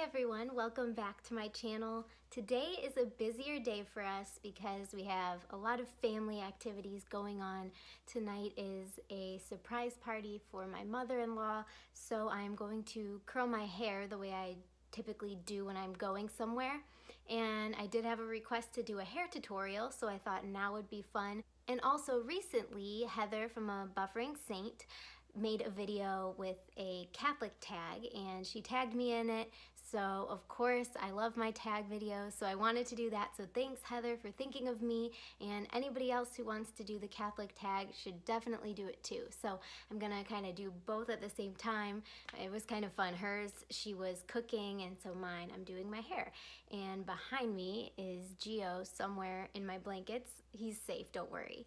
everyone, welcome back to my channel. Today is a busier day for us because we have a lot of family activities going on. Tonight is a surprise party for my mother-in-law, so I'm going to curl my hair the way I typically do when I'm going somewhere. And I did have a request to do a hair tutorial, so I thought now would be fun. And also recently, Heather from A Buffering Saint made a video with a Catholic tag and she tagged me in it. So of course I love my tag videos, so I wanted to do that. So thanks Heather for thinking of me, and anybody else who wants to do the Catholic tag should definitely do it too. So I'm gonna kind of do both at the same time. It was kind of fun. Hers, she was cooking, and so mine, I'm doing my hair. And behind me is Gio somewhere in my blankets. He's safe, don't worry.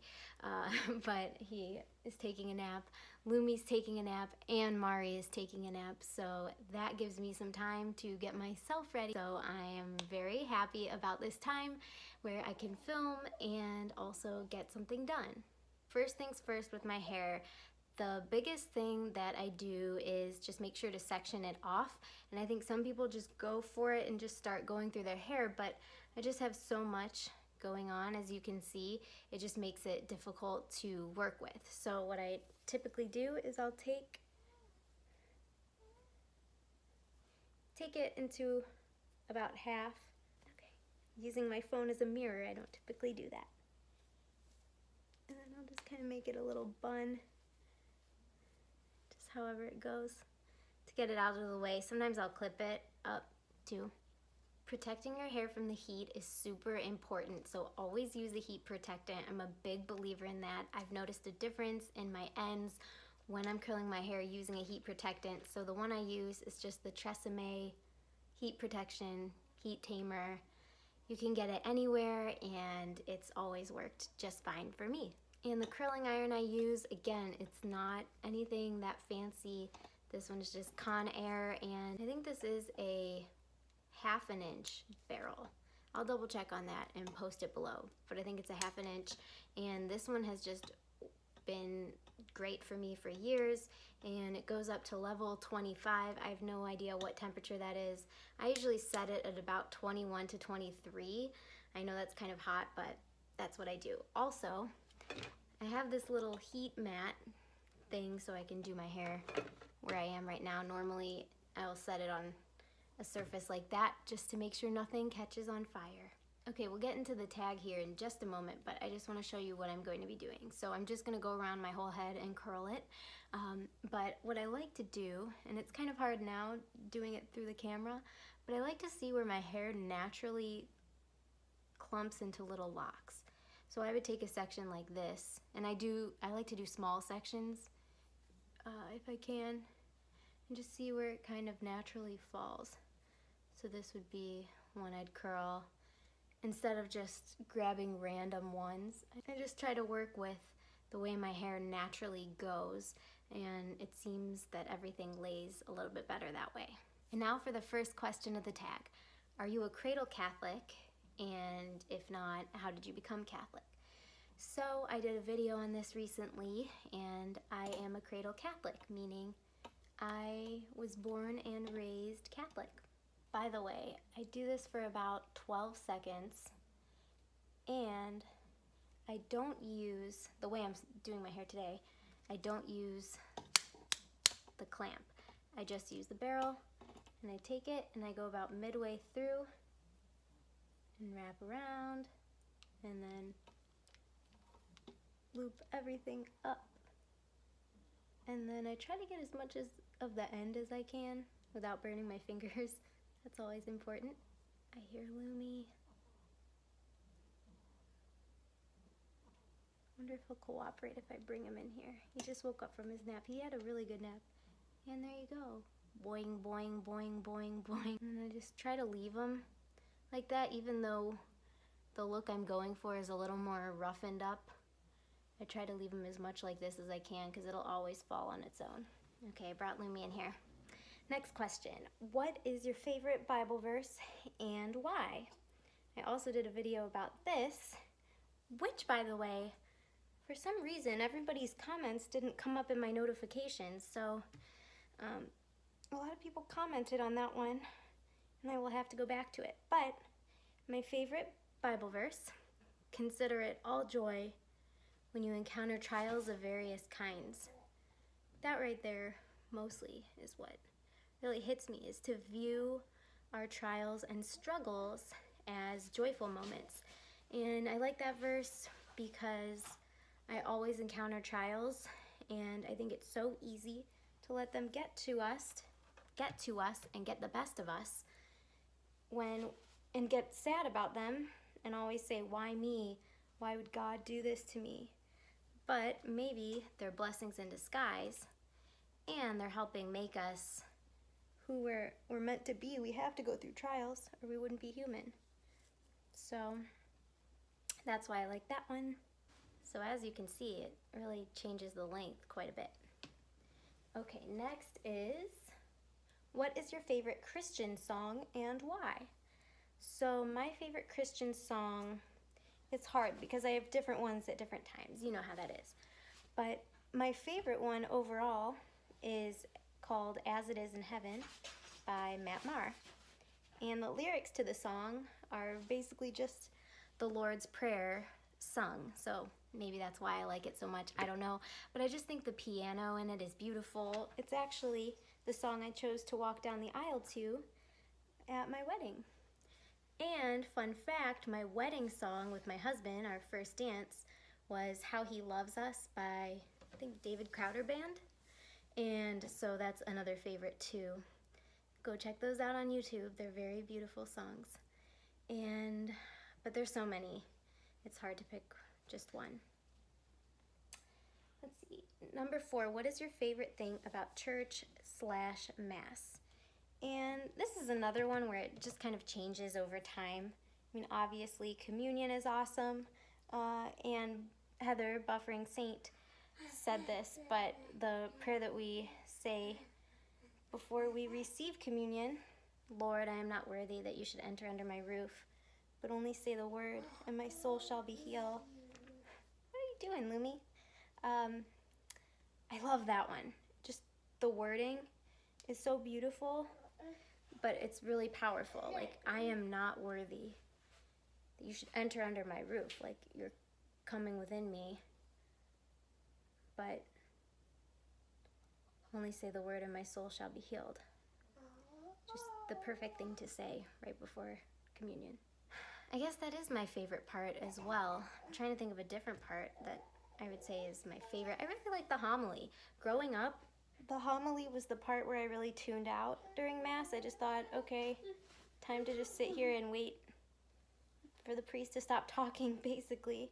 But he is taking a nap. Lumi's taking a nap, and Mari is taking a nap, so that gives me some time to get myself ready. So I am very happy about this time where I can film and also get something done. First things first with my hair, the biggest thing that I do is just make sure to section it off, and I think some people just go for it and just start going through their hair, but I just have so much going on, as you can see. It just makes it difficult to work with. So what I typically do is I'll take it into about half. Okay, using my phone as a mirror, I don't typically do that. And then I'll just kind of make it a little bun, just however it goes, to get it out of the way. Sometimes I'll clip it up too. Protecting your hair from the heat is super important, so always use a heat protectant. I'm a big believer in that. I've noticed a difference in my ends when I'm curling my hair using a heat protectant. So the one I use is just the Tresemme Heat Protection Heat Tamer. You can get it anywhere, and it's always worked just fine for me. And the curling iron I use, again, it's not anything that fancy. This one is just Conair, and I think this is a 1/2 inch barrel. I'll double check on that and post it below, but I think it's a 1/2 inch, and this one has just been great for me for years, and it goes up to level 25. I have no idea what temperature that is. I usually set it at about 21 to 23. I know that's kind of hot, but that's what I do. Also, I have this little heat mat thing so I can do my hair where I am right now. Normally I'll set it on a surface like that just to make sure nothing catches on fire. Okay, we'll get into the tag here in just a moment, but I just want to show you what I'm going to be doing. So I'm just going to go around my whole head and curl it. But what I like to do, and it's kind of hard now doing it through the camera, but I like to see where my hair naturally clumps into little locks. So I would take a section like this, and I like to do small sections if I can, and just see where it kind of naturally falls. So this would be one I'd curl. Instead of just grabbing random ones, I just try to work with the way my hair naturally goes, and it seems that everything lays a little bit better that way. And now for the first question of the tag. Are you a cradle Catholic? And if not, how did you become Catholic? So I did a video on this recently, and I am a cradle Catholic, meaning I was born and raised Catholic. By the way, I do this for about 12 seconds, and I don't use, the way I'm doing my hair today, I don't use the clamp. I just use the barrel, and I take it and I go about midway through and wrap around, and then loop everything up. And then I try to get as much of the end as I can without burning my fingers. That's always important. I hear Lumi. Wonder if he'll cooperate if I bring him in here. He just woke up from his nap. He had a really good nap. And there you go. Boing, boing, boing, boing, boing. And I just try to leave him like that, even though the look I'm going for is a little more roughened up. I try to leave him as much like this as I can because it'll always fall on its own. Okay, I brought Lumi in here. Next question, what is your favorite Bible verse and why? I also did a video about this, which, by the way, for some reason, everybody's comments didn't come up in my notifications, so a lot of people commented on that one, and I will have to go back to it. But my favorite Bible verse, consider it all joy when you encounter trials of various kinds. That right there mostly is what really hits me, is to view our trials and struggles as joyful moments. And I like that verse because I always encounter trials, and I think it's so easy to let them get to us and get the best of us and get sad about them and always say, why me? Why would God do this to me? But maybe they're blessings in disguise, and they're helping make us who we're meant to be. We have to go through trials or we wouldn't be human. So that's why I like that one. So as you can see, it really changes the length quite a bit. Okay, next is, what is your favorite Christian song and why? So my favorite Christian song, it's hard because I have different ones at different times. You know how that is. But my favorite one overall is called As It Is in Heaven by Matt Maher. And the lyrics to the song are basically just the Lord's Prayer sung. So maybe that's why I like it so much. I don't know. But I just think the piano in it is beautiful. It's actually the song I chose to walk down the aisle to at my wedding. And fun fact, my wedding song with my husband, our first dance, was How He Loves Us by, I think, David Crowder Band. And so that's another favorite too. Go check those out on YouTube. They're very beautiful songs. But there's so many. It's hard to pick just one. Let's see. Number 4, what is your favorite thing about church/mass? And this is another one where it just kind of changes over time. I mean, obviously, communion is awesome. And Heather, Buffering Saint, said this, but the prayer that we say before we receive communion, Lord, I am not worthy that you should enter under my roof, but only say the word, and my soul shall be healed. What are you doing, Lumi? I love that one. Just the wording is so beautiful, but it's really powerful. Like, I am not worthy that you should enter under my roof. Like, you're coming within me, but only say the word and my soul shall be healed. Just the perfect thing to say right before communion. I guess that is my favorite part as well. I'm trying to think of a different part that I would say is my favorite. I really like the homily. Growing up, the homily was the part where I really tuned out during Mass. I just thought, okay, time to just sit here and wait for the priest to stop talking, basically.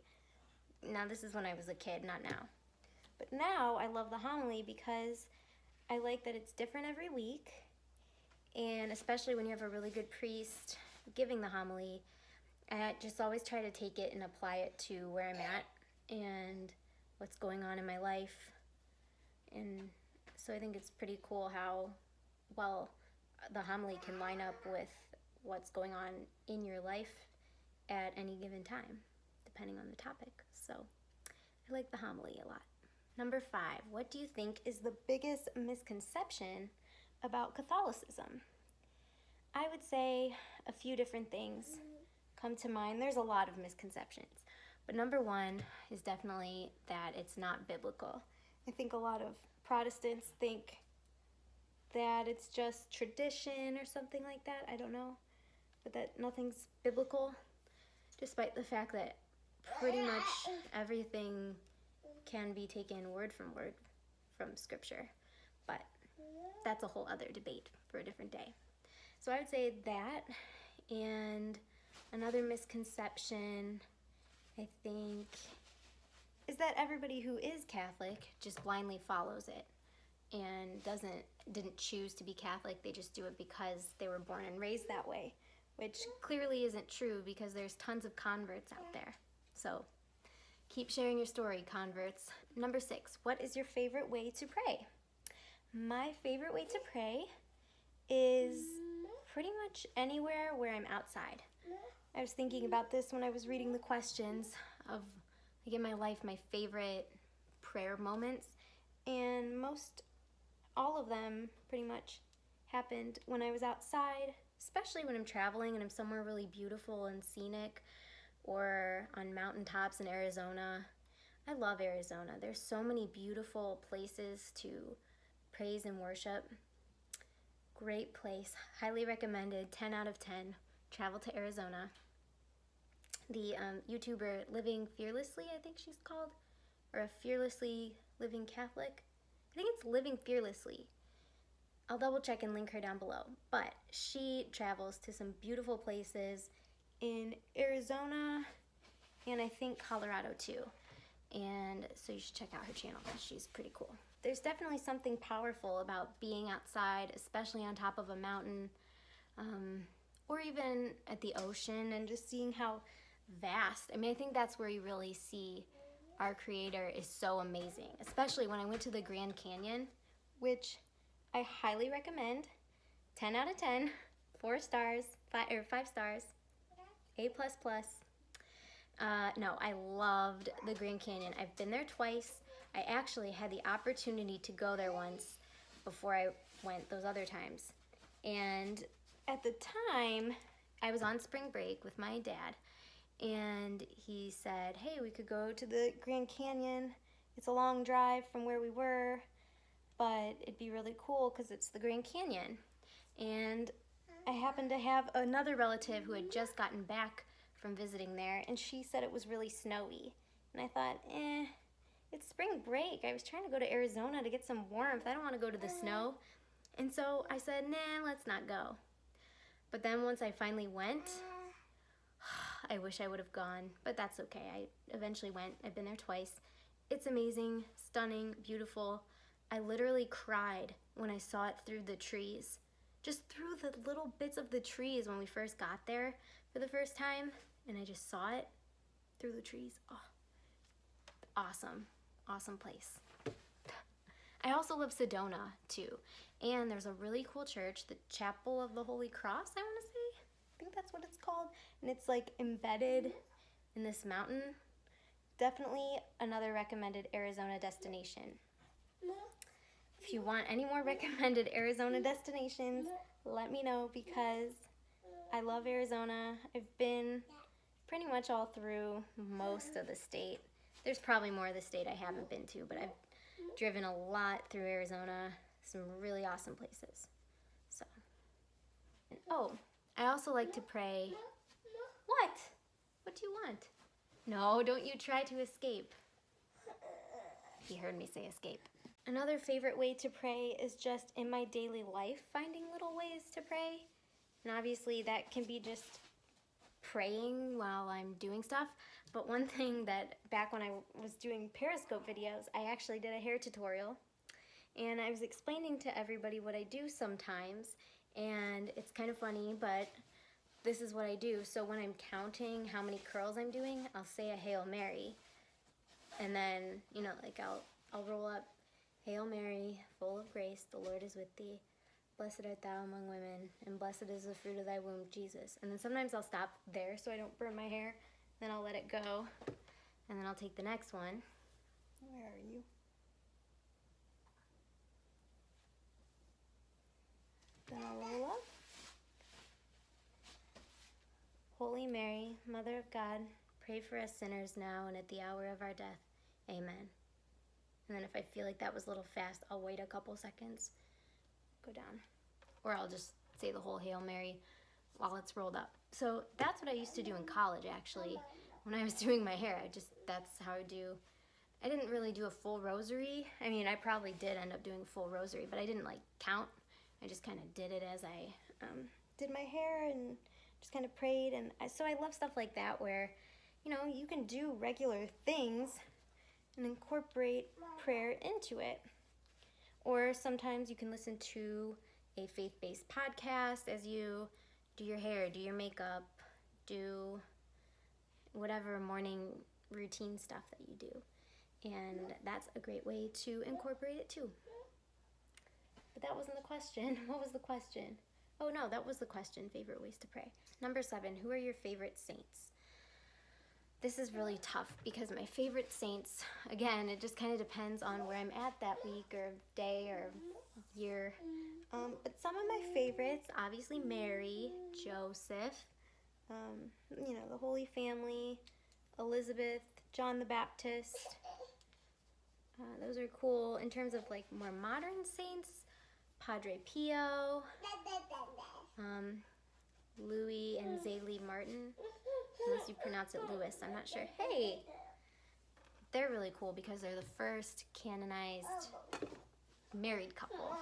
Now, this is when I was a kid, not now. But now I love the homily because I like that it's different every week, and especially when you have a really good priest giving the homily, I just always try to take it and apply it to where I'm at and what's going on in my life. And so I think it's pretty cool how well the homily can line up with what's going on in your life at any given time, depending on the topic. So I like the homily a lot. Number 5, what do you think is the biggest misconception about Catholicism? I would say a few different things come to mind. There's a lot of misconceptions, but number 1 is definitely that it's not biblical. I think a lot of Protestants think that it's just tradition or something like that. I don't know, but that nothing's biblical, despite the fact that pretty much everything can be taken word from Scripture. But that's a whole other debate for a different day. So I would say that, and another misconception, I think, is that everybody who is Catholic just blindly follows it and didn't choose to be Catholic. They just do it because they were born and raised that way, which clearly isn't true because there's tons of converts out there. So keep sharing your story, converts. Number 6, what is your favorite way to pray? My favorite way to pray is pretty much anywhere where I'm outside. I was thinking about this when I was reading the questions of, like, in my life, my favorite prayer moments, and all of them pretty much happened when I was outside, especially when I'm traveling and I'm somewhere really beautiful and scenic, or on mountaintops in Arizona. I love Arizona. There's so many beautiful places to praise and worship. Great place. Highly recommended. 10 out of 10. Travel to Arizona. The YouTuber Living Fearlessly, I think she's called, or a Fearlessly Living Catholic. I think it's Living Fearlessly. I'll double check and link her down below. But she travels to some beautiful places in Arizona and I think Colorado too. And so you should check out her channel because she's pretty cool. There's definitely something powerful about being outside, especially on top of a mountain, or even at the ocean, and just seeing how vast. I mean, I think that's where you really see our Creator is so amazing, especially when I went to the Grand Canyon, which I highly recommend. 10 out of 10, 4 stars, 5 stars, A++. No, I loved the Grand Canyon. I've been there twice. I actually had the opportunity to go there once before I went those other times. And at the time, I was on spring break with my dad, and he said, hey, we could go to the Grand Canyon. It's a long drive from where we were, but it'd be really cool because it's the Grand Canyon. And I happened to have another relative who had just gotten back from visiting there, and she said it was really snowy. And I thought, it's spring break. I was trying to go to Arizona to get some warmth. I don't want to go to the snow. And so I said, nah, let's not go. But then once I finally went, I wish I would have gone, but that's okay. I eventually went. I've been there twice. It's amazing, stunning, beautiful. I literally cried when I saw it through the trees. Just through the little bits of the trees when we first got there for the first time, and I just saw it through the trees. Oh, awesome, awesome place. I also love Sedona too, and there's a really cool church, the Chapel of the Holy Cross, I want to say. I think that's what it's called, and it's like embedded in this mountain. Definitely another recommended Arizona destination. If you want any more recommended Arizona destinations, let me know, because I love Arizona. I've been pretty much all through most of the state. There's probably more of the state I haven't been to, but I've driven a lot through Arizona. Some really awesome places. So, oh, I also like to pray. What? What do you want? No, don't you try to escape. He heard me say escape. Another favorite way to pray is just in my daily life, finding little ways to pray. And obviously that can be just praying while I'm doing stuff. But one thing that back when I was doing Periscope videos, I actually did a hair tutorial. And I was explaining to everybody what I do sometimes. And it's kind of funny, but this is what I do. So when I'm counting how many curls I'm doing, I'll say a Hail Mary. And then, you know, like I'll roll up, Hail Mary, full of grace, the Lord is with thee. Blessed art thou among women, and blessed is the fruit of thy womb, Jesus. And then sometimes I'll stop there so I don't burn my hair. Then I'll let it go, and then I'll take the next one. Where are you? Then I'll roll up. Holy Mary, Mother of God, pray for us sinners now and at the hour of our death. Amen. And then if I feel like that was a little fast, I'll wait a couple seconds, go down. Or I'll just say the whole Hail Mary while it's rolled up. So that's what I used to do in college, actually. When I was doing my hair, that's how I do. I didn't really do a full rosary. I mean, I probably did end up doing a full rosary, but I didn't like count. I just kind of did it as I did my hair and just kind of prayed. And so I love stuff like that where, you know, you can do regular things and incorporate prayer into it. Or sometimes you can listen to a faith-based podcast as you do your hair, do your makeup, do whatever morning routine stuff that you do. And that's a great way to incorporate it too. But that wasn't the question. What was the question? Oh no, that was the question, favorite ways to pray. Number 7, who are your favorite saints? This is really tough because my favorite saints, again, it just kind of depends on where I'm at that week or day or year. But some of my favorites, obviously Mary, Joseph, you know, the Holy Family, Elizabeth, John the Baptist. Those are cool. In terms of like more modern saints, Padre Pio, Louis and Zélie Martin, unless you pronounce it Louis, I'm not sure. Hey! They're really cool because they're the first canonized married couple.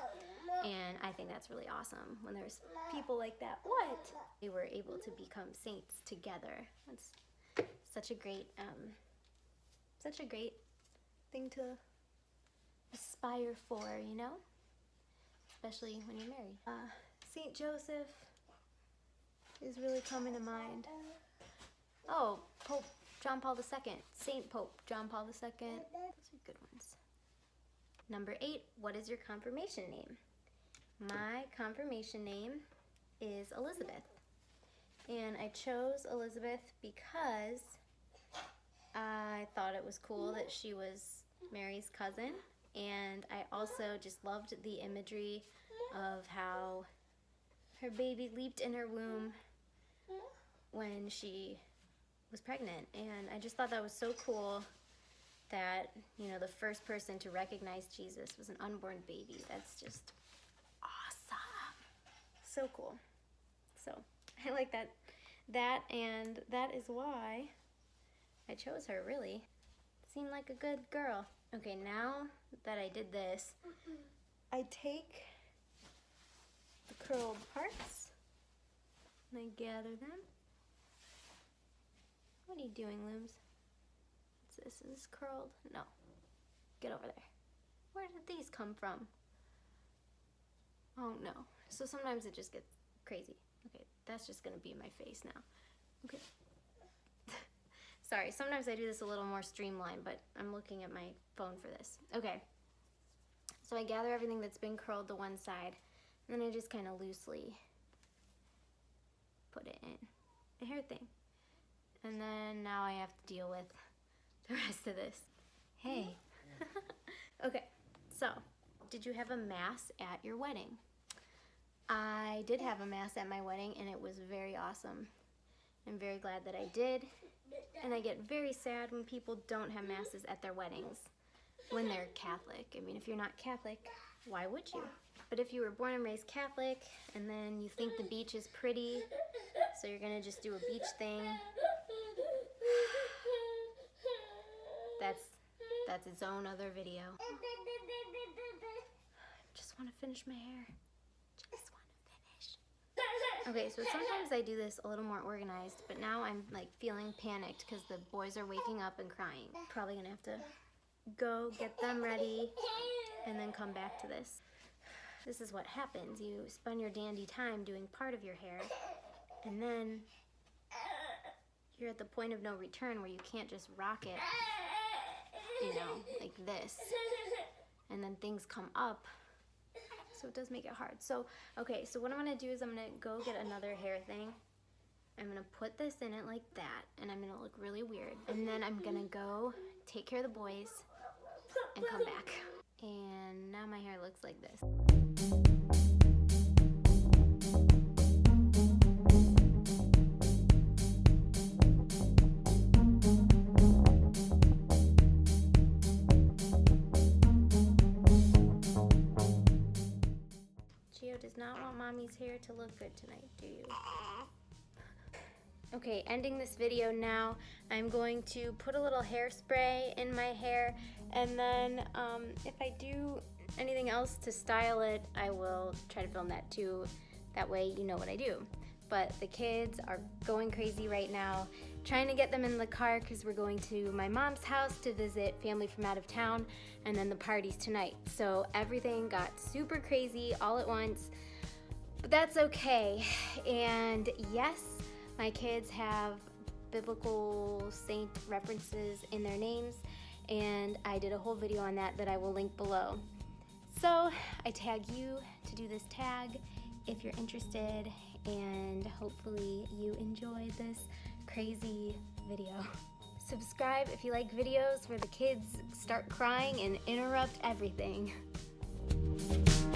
And I think that's really awesome when there's people like that. What? They were able to become saints together. That's such a great thing to aspire for, you know? Especially when you're married. Saint Joseph is really coming to mind. Oh, Pope John Paul II. Saint Pope John Paul II. Those are good ones. Number 8, what is your confirmation name? My confirmation name is Elizabeth. And I chose Elizabeth because I thought it was cool that she was Mary's cousin. And I also just loved the imagery of how her baby leaped in her womb when she was pregnant. And I just thought that was so cool that, you know, the first person to recognize Jesus was an unborn baby. That's just awesome. So cool. So I like that. And that is why I chose her, really. Seemed like a good girl. Okay, now that I did this, I take the curled parts and I gather them. What are you doing, Looms? What's this? Is this curled? No. Get over there. Where did these come from? Oh no. So sometimes it just gets crazy. Okay, that's just gonna be my face now. Okay. Sorry, sometimes I do this a little more streamlined, but I'm looking at my phone for this. Okay. So I gather everything that's been curled to one side, and then I just kind of loosely put it in the hair thing. And then now I have to deal with the rest of this. Hey. Okay, so did you have a mass at your wedding? I did have a mass at my wedding, and it was very awesome. I'm very glad that I did. And I get very sad when people don't have masses at their weddings when they're Catholic. I mean, if you're not Catholic, why would you? But if you were born and raised Catholic and then you think the beach is pretty, so you're gonna just do a beach thing, that's its own other video. I just want to finish my hair. Just want to finish. Okay, so sometimes I do this a little more organized, but now I'm like feeling panicked because the boys are waking up and crying. Probably gonna have to go get them ready and then come back to this. This is what happens. You spend your dandy time doing part of your hair, and then you're at the point of no return where you can't just rock it, you know, like this. And then things come up, so it does make it hard. So, okay, so what I'm gonna do is I'm gonna go get another hair thing. I'm gonna put this in it like that, and I'm gonna look really weird. And then I'm gonna go take care of the boys and come back. And now my hair looks like this. Gio does not want mommy's hair to look good tonight, do you? Okay, ending this video now. I'm going to put a little hairspray in my hair, and then if I do anything else to style it, I will try to film that too. That way you know what I do. But the kids are going crazy right now, trying to get them in the car because we're going to my mom's house to visit family from out of town, and then the party's tonight. So everything got super crazy all at once, but that's okay. And yes, my kids have biblical saint references in their names, and I did a whole video on that I will link below. So I tag you to do this tag if you're interested, and hopefully you enjoyed this crazy video. Subscribe if you like videos where the kids start crying and interrupt everything.